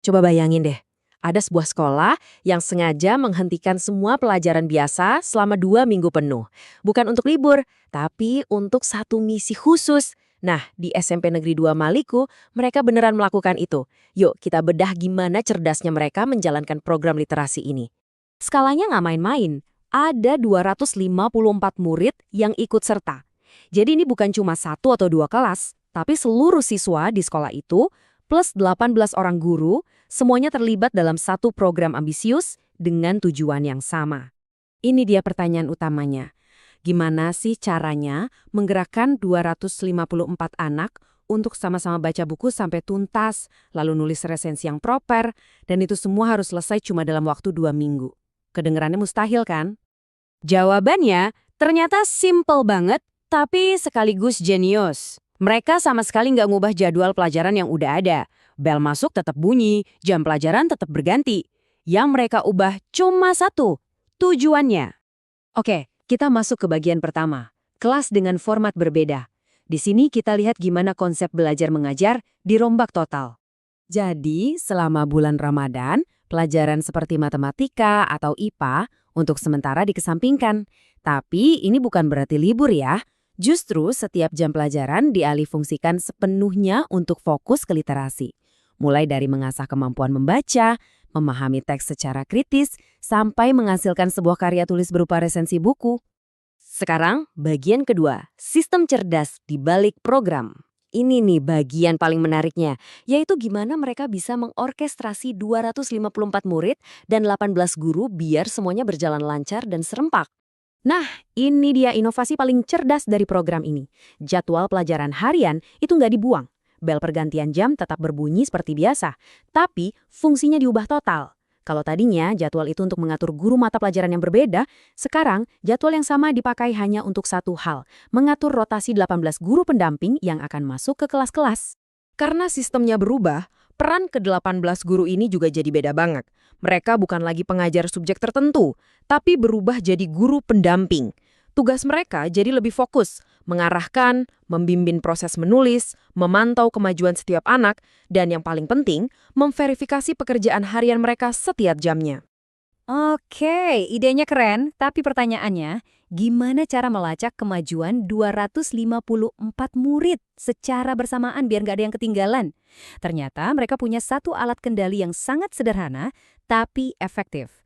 Coba bayangin deh, ada sebuah sekolah yang sengaja menghentikan semua pelajaran biasa selama 2 minggu penuh. Bukan untuk libur, tapi untuk satu misi khusus. Nah, di SMP Negeri 2 Maliku, mereka beneran melakukan itu. Yuk, kita bedah gimana cerdasnya mereka menjalankan program literasi ini. Skalanya nggak main-main. Ada 254 murid yang ikut serta. Jadi ini bukan cuma satu atau dua kelas, tapi seluruh siswa di sekolah itu, plus 18 orang guru, semuanya terlibat dalam satu program ambisius dengan tujuan yang sama. Ini dia pertanyaan utamanya. Gimana sih caranya menggerakkan 254 anak untuk sama-sama baca buku sampai tuntas, lalu nulis resensi yang proper, dan itu semua harus selesai cuma dalam waktu 2 minggu? Kedengerannya mustahil kan? Jawabannya ternyata simple banget, tapi sekaligus jenius. Mereka sama sekali nggak ngubah jadwal pelajaran yang udah ada. Bel masuk tetap bunyi, jam pelajaran tetap berganti. Yang mereka ubah cuma satu, tujuannya. Oke, kita masuk ke bagian pertama, kelas dengan format berbeda. Di sini kita lihat gimana konsep belajar mengajar dirombak total. Jadi, selama bulan Ramadan, pelajaran seperti matematika atau IPA untuk sementara dikesampingkan. Tapi ini bukan berarti libur ya. Justru setiap jam pelajaran dialihfungsikan sepenuhnya untuk fokus ke literasi. Mulai dari mengasah kemampuan membaca, memahami teks secara kritis, sampai menghasilkan sebuah karya tulis berupa resensi buku. Sekarang, bagian kedua, sistem cerdas di balik program. Ini nih bagian paling menariknya, yaitu gimana mereka bisa mengorkestrasi 254 murid dan 18 guru biar semuanya berjalan lancar dan serempak. Nah, ini dia inovasi paling cerdas dari program ini. Jadwal pelajaran harian itu nggak dibuang. Bel pergantian jam tetap berbunyi seperti biasa, tapi fungsinya diubah total. Kalau tadinya jadwal itu untuk mengatur guru mata pelajaran yang berbeda, sekarang jadwal yang sama dipakai hanya untuk satu hal, mengatur rotasi 18 guru pendamping yang akan masuk ke kelas-kelas. Karena sistemnya berubah, peran ke-18 guru ini juga jadi beda banget. Mereka bukan lagi pengajar subjek tertentu, tapi berubah jadi guru pendamping. Tugas mereka jadi lebih fokus, mengarahkan, membimbing proses menulis, memantau kemajuan setiap anak, dan yang paling penting, memverifikasi pekerjaan harian mereka setiap jamnya. Oke, idenya keren, tapi pertanyaannya, gimana cara melacak kemajuan 254 murid secara bersamaan biar nggak ada yang ketinggalan? Ternyata mereka punya satu alat kendali yang sangat sederhana, tapi efektif.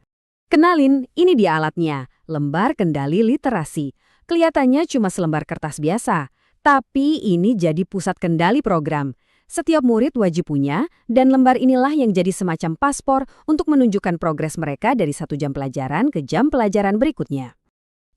Kenalin, ini dia alatnya, lembar kendali literasi. Kelihatannya cuma selembar kertas biasa, tapi ini jadi pusat kendali program. Setiap murid wajib punya, dan lembar inilah yang jadi semacam paspor untuk menunjukkan progres mereka dari 1 jam pelajaran ke jam pelajaran berikutnya.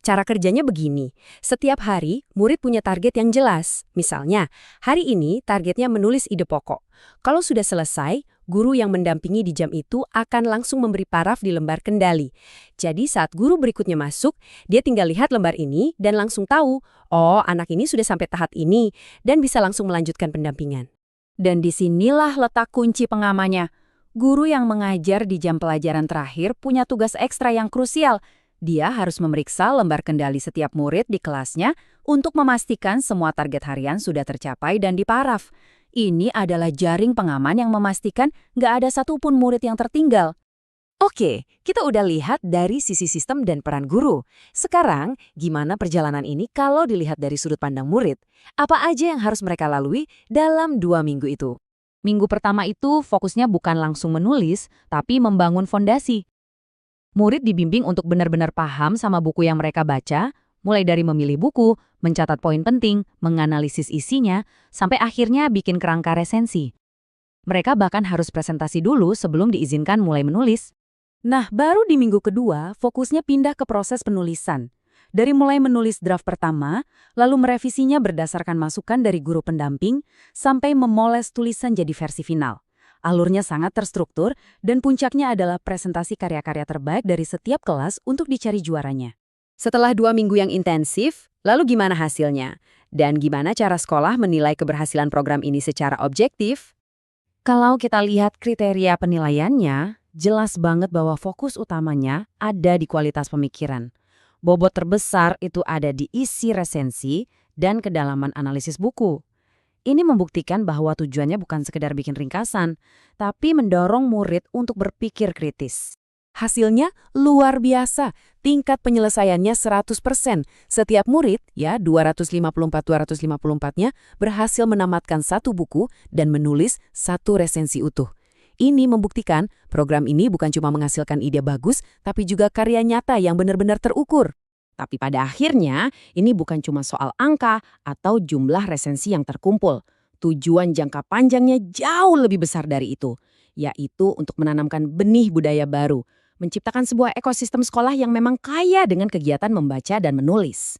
Cara kerjanya begini, setiap hari murid punya target yang jelas. Misalnya, hari ini targetnya menulis ide pokok. Kalau sudah selesai, guru yang mendampingi di jam itu akan langsung memberi paraf di lembar kendali. Jadi saat guru berikutnya masuk, dia tinggal lihat lembar ini dan langsung tahu, oh anak ini sudah sampai tahap ini, dan bisa langsung melanjutkan pendampingan. Dan disinilah letak kunci pengamannya. Guru yang mengajar di jam pelajaran terakhir punya tugas ekstra yang krusial. Dia harus memeriksa lembar kendali setiap murid di kelasnya untuk memastikan semua target harian sudah tercapai dan diparaf. Ini adalah jaring pengaman yang memastikan nggak ada satupun murid yang tertinggal. Oke, kita udah lihat dari sisi sistem dan peran guru. Sekarang, gimana perjalanan ini kalau dilihat dari sudut pandang murid? Apa aja yang harus mereka lalui dalam 2 minggu itu? Minggu pertama itu fokusnya bukan langsung menulis, tapi membangun fondasi. Murid dibimbing untuk benar-benar paham sama buku yang mereka baca, mulai dari memilih buku, mencatat poin penting, menganalisis isinya, sampai akhirnya bikin kerangka resensi. Mereka bahkan harus presentasi dulu sebelum diizinkan mulai menulis. Nah, baru di minggu kedua, fokusnya pindah ke proses penulisan. Dari mulai menulis draft pertama, lalu merevisinya berdasarkan masukan dari guru pendamping, sampai memoles tulisan jadi versi final. Alurnya sangat terstruktur, dan puncaknya adalah presentasi karya-karya terbaik dari setiap kelas untuk dicari juaranya. Setelah 2 minggu yang intensif, lalu gimana hasilnya? Dan gimana cara sekolah menilai keberhasilan program ini secara objektif? Kalau kita lihat kriteria penilaiannya, jelas banget bahwa fokus utamanya ada di kualitas pemikiran. Bobot terbesar itu ada di isi resensi dan kedalaman analisis buku. Ini membuktikan bahwa tujuannya bukan sekedar bikin ringkasan, tapi mendorong murid untuk berpikir kritis. Hasilnya luar biasa, tingkat penyelesaiannya 100%. Setiap murid, ya 254-254-nya, berhasil menamatkan satu buku dan menulis satu resensi utuh. Ini membuktikan program ini bukan cuma menghasilkan ide bagus, tapi juga karya nyata yang benar-benar terukur. Tapi pada akhirnya, ini bukan cuma soal angka atau jumlah resensi yang terkumpul. Tujuan jangka panjangnya jauh lebih besar dari itu, yaitu untuk menanamkan benih budaya baru, menciptakan sebuah ekosistem sekolah yang memang kaya dengan kegiatan membaca dan menulis.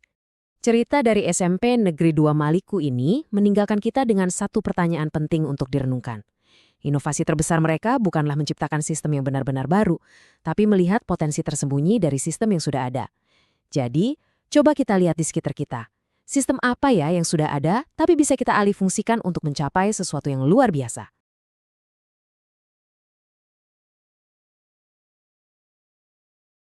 Cerita dari SMP Negeri 2 Maliku ini meninggalkan kita dengan satu pertanyaan penting untuk direnungkan. Inovasi terbesar mereka bukanlah menciptakan sistem yang benar-benar baru, tapi melihat potensi tersembunyi dari sistem yang sudah ada. Jadi, coba kita lihat di sekitar kita. Sistem apa ya yang sudah ada, tapi bisa kita alih fungsikan untuk mencapai sesuatu yang luar biasa?